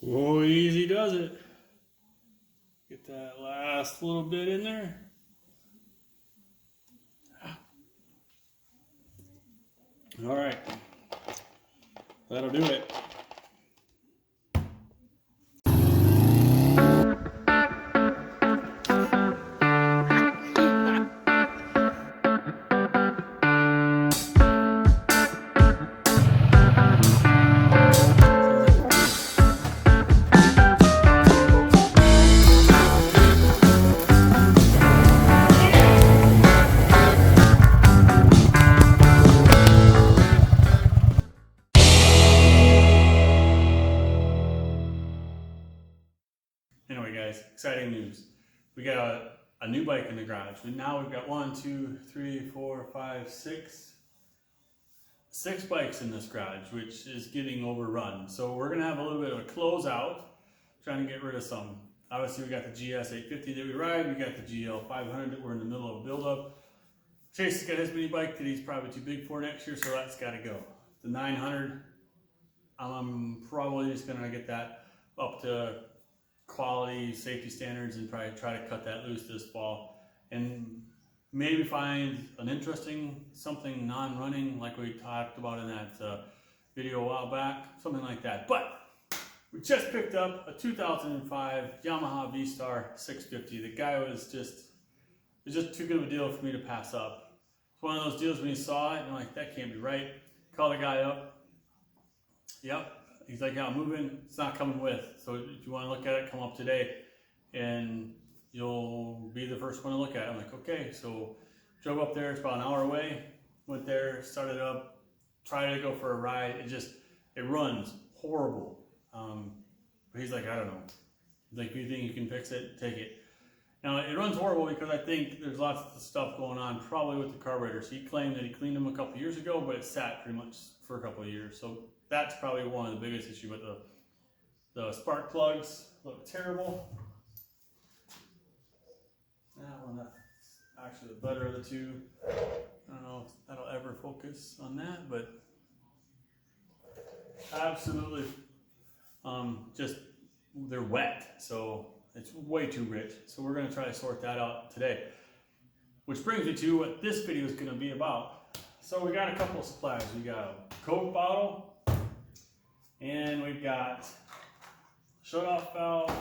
Oh, easy does it. Get that last little bit in there. All right, that'll do it. Anyway, guys, exciting news. We got a new bike in the garage. Now we've got 1, 2, 3, 4, 5, 6 bikes in this garage, which is getting overrun. So we're gonna have a little bit of a closeout, trying to get rid of some. Obviously, we got the GS850 that we ride. We got the GL500 that we're in the middle of build-up. Chase has got his mini bike that he's probably too big for next year, so that's got to go. The 900, I'm probably just gonna get that up to quality safety standards and probably try to cut that loose this fall and maybe find an interesting something non-running like we talked about in that video a while back, something like that. But we just picked up a 2005 Yamaha V Star 650. The guy was just too good of a deal for me to pass up. It's one of those deals when you saw it and you're like, that can't be right. Call the guy up. Yep. He's like, yeah, I'm moving, it's not coming with. So if you want to look at it, come up today and you'll be the first one to look at it. I'm like, okay. So drove up there, it's about an hour away. Went there, started up, tried to go for a ride. It runs horrible. But he's like, I don't know. He's like, if you think you can fix it, take it. Now, it runs horrible because I think there's lots of stuff going on, probably with the carburetors. He claimed that he cleaned them a couple years ago, but it sat pretty much for a couple of years. So that's probably one of the biggest issues. But the spark plugs look terrible. That one, that's actually the better of the two. I don't know if that'll ever focus on that, but absolutely, just they're wet, so it's way too rich. So we're gonna try to sort that out today. Which brings me to what this video is gonna be about. So we got a couple of supplies. We got a Coke bottle, and we've got shut-off valve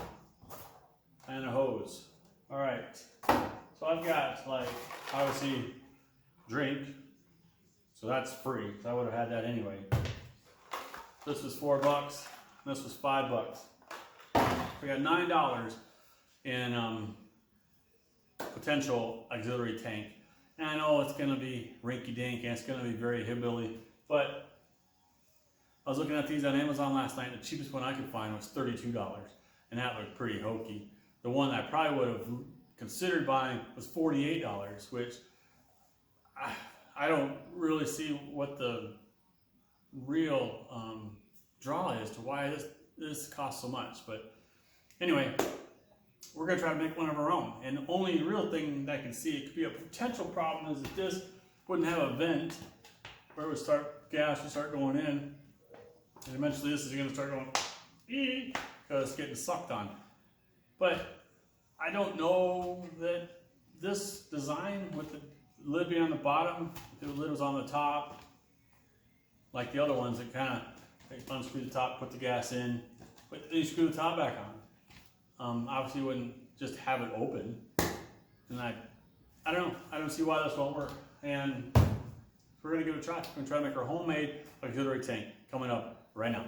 and a hose. All right, so I've got, like, obviously drink, so that's free. So I would have had that anyway. This was $4, this was $5. We got $9 in potential auxiliary tank. And I know it's gonna be rinky-dink and it's gonna be very hillbilly, but I was looking at these on Amazon last night. The cheapest one I could find was $32, and that looked pretty hokey. The one I probably would have considered buying was $48, which I don't really see what the real draw is to why this costs so much. But anyway, we're gonna try to make one of our own. And the only real thing that I can see it could be a potential problem is that this wouldn't have a vent where it would start, gas would start going in. And eventually this is gonna start going because it's getting sucked on. But I don't know that this design with the lid being on the bottom, the lid was on the top, like the other ones that kind of unscrew the top, put the gas in, but then you screw the top back on. Obviously you wouldn't just have it open. And I don't know, I don't see why this won't work. And we're gonna give it a try. We're gonna try to make our homemade auxiliary tank coming up right now.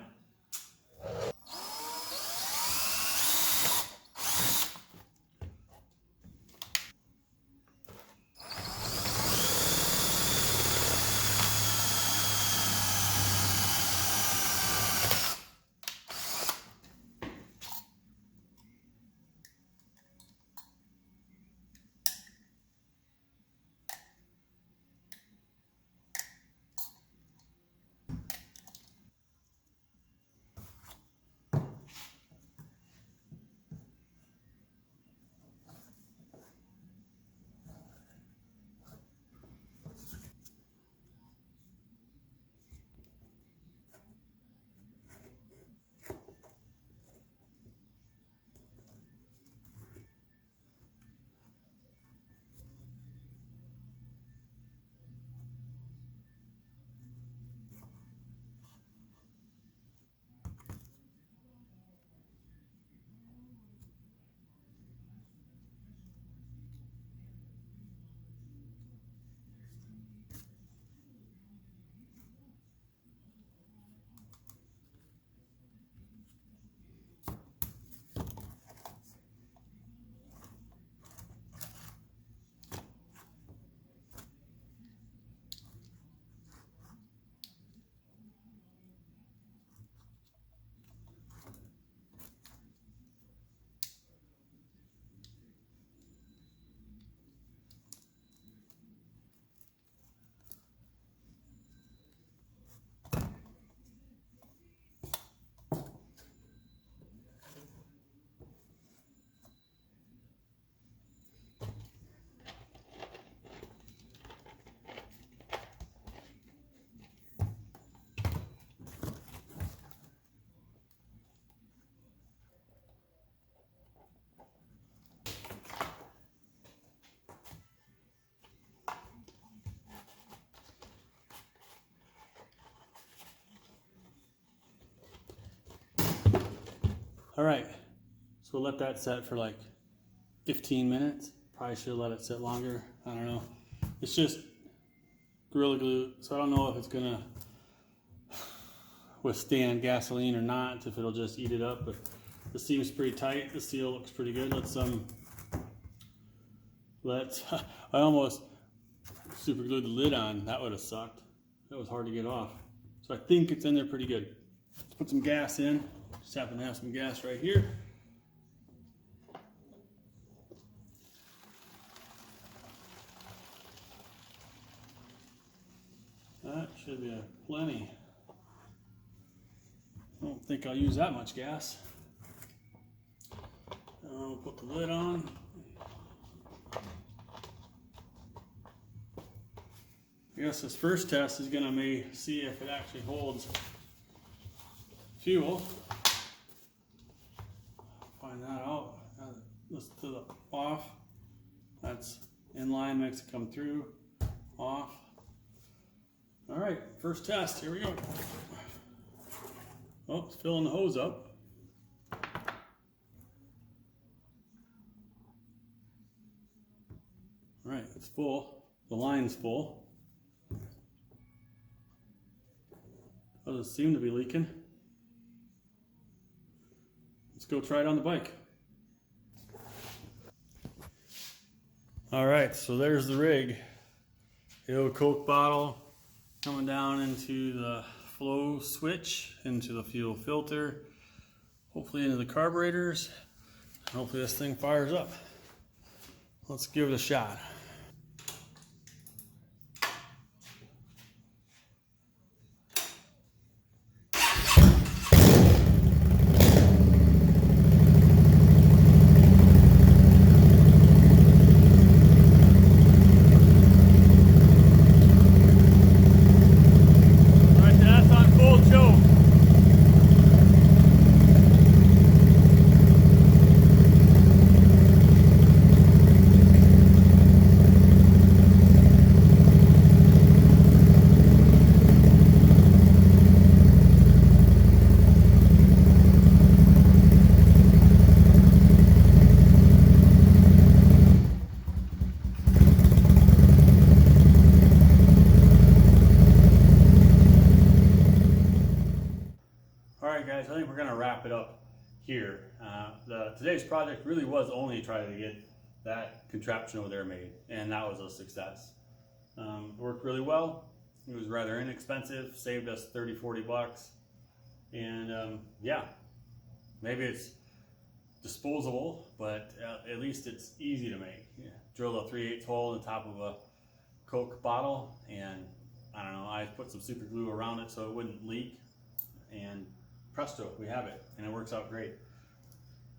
All right, so we'll let that set for like 15 minutes. Probably should let it sit longer. I don't know. It's just Gorilla Glue, so I don't know if it's gonna withstand gasoline or not, if it'll just eat it up, but this seems pretty tight. The seal looks pretty good. I almost super glued the lid on. That would have sucked. That was hard to get off. So I think it's in there pretty good. Let's put some gas in. Just happen to have some gas right here. That should be plenty. I don't think I'll use that much gas. I'll put the lid on. I guess this first test is gonna see if it actually holds fuel. Find that out. Listen to the off. That's in line, makes it come through. Off. All right, first test. Here we go. Oh, it's filling the hose up. All right, it's full. The line's full. Doesn't seem to be leaking. Let's go try it on the bike. All right, so there's the rig. The old Coke bottle coming down into the flow switch, into the fuel filter, hopefully into the carburetors. Hopefully this thing fires up. Let's give it a shot. Guys, I think we're going to wrap it up here. Today's project really was only trying to get that contraption over there made, and that was a success. It worked really well. It was rather inexpensive, saved us 30-40 bucks, and yeah, maybe it's disposable, but at least it's easy to make. Yeah. Drill a 3/8 hole in the top of a Coke bottle, and I don't know, I put some super glue around it so it wouldn't leak, and presto, we have it, and it works out great.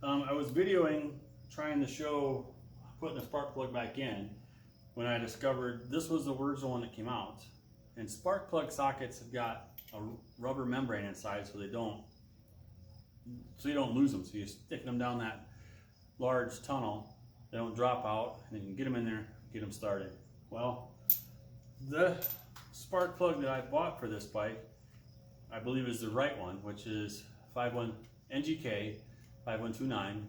I was videoing, trying to show putting the spark plug back in, when I discovered this was the original one that came out. And spark plug sockets have got a rubber membrane inside so you don't lose them. So you stick them down that large tunnel, they don't drop out, and you can get them in there, get them started. Well, the spark plug that I bought for this bike, I believe is the right one, which is NGK 5129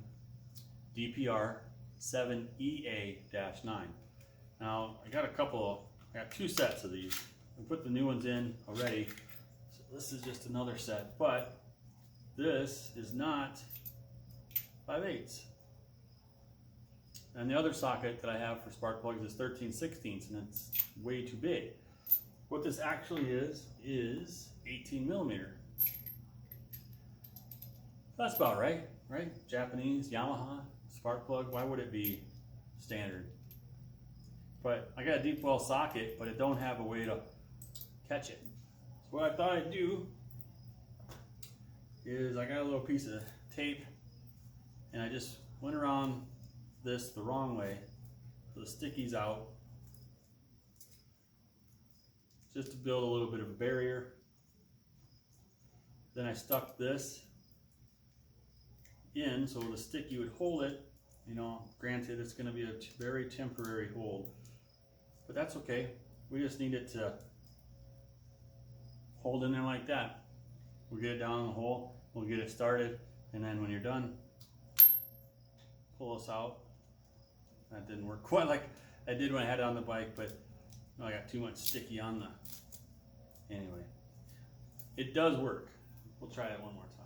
DPR 7EA-9. Now I got two sets of these. I put the new ones in already, so this is just another set, but this is not 5/8. And the other socket that I have for spark plugs is 13/16, and it's way too big. What this actually is 18 millimeter. That's about right? Japanese, Yamaha, spark plug, why would it be standard? But I got a deep well socket, but it don't have a way to catch it. So what I thought I'd do is I got a little piece of tape, and I just went around this the wrong way, so the sticky's out, just to build a little bit of a barrier. Then I stuck this in so the sticky would hold it. You know, granted it's going to be a very temporary hold, but that's okay. We just need it to hold in there like that. We'll get it down in the hole, we'll get it started, And then when you're done, pull this out. That didn't work quite like I did when I had it on the bike, but I got too much sticky on the, anyway. It does work. We'll try it one more time.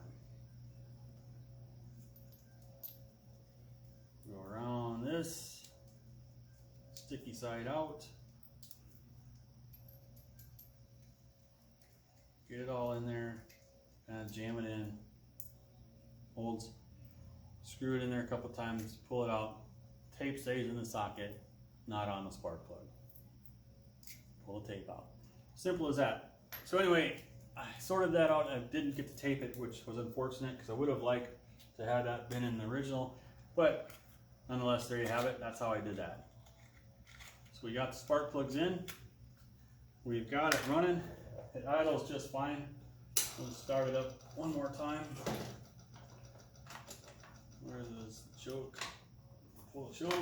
Go around this, sticky side out. Get it all in there, kind of jam it in. Holds, screw it in there a couple times, pull it out. Tape stays in the socket, not on the spark plug. Pull the tape out. Simple as that. So anyway, I sorted that out. I didn't get to tape it, which was unfortunate because I would have liked to have that been in the original. But nonetheless, there you have it. That's how I did that. So we got the spark plugs in. We've got it running. It idles just fine. Let's start it up one more time. Where's this choke? Pull the choke.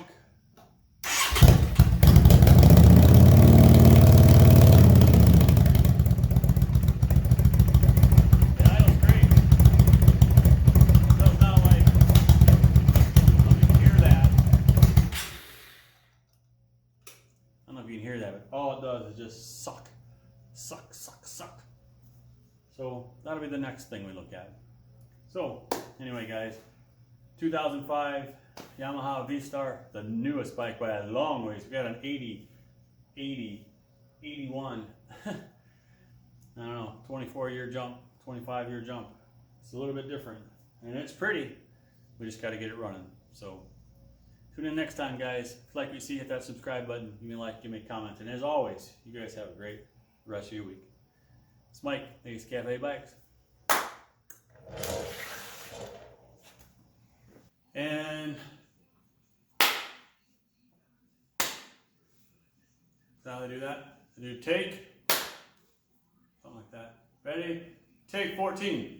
It idles great. It does not like, you can hear that. I don't know if you can hear that, but all it does is just suck. Suck, suck, suck. So that'll be the next thing we look at. So anyway, guys, 2005 Yamaha V Star, the newest bike by a long ways. We got an 80, 81, I don't know, 24-year jump, 25-year jump. It's a little bit different, and it's pretty. We just got to get it running. So tune in next time, guys. If you like what you see, hit that subscribe button. Give me a like, give me a comment, and as always, you guys have a great rest of your week. It's Mike, Vegas Cafe Bikes. And how they do that? They do take, something like that. Ready? Take 14.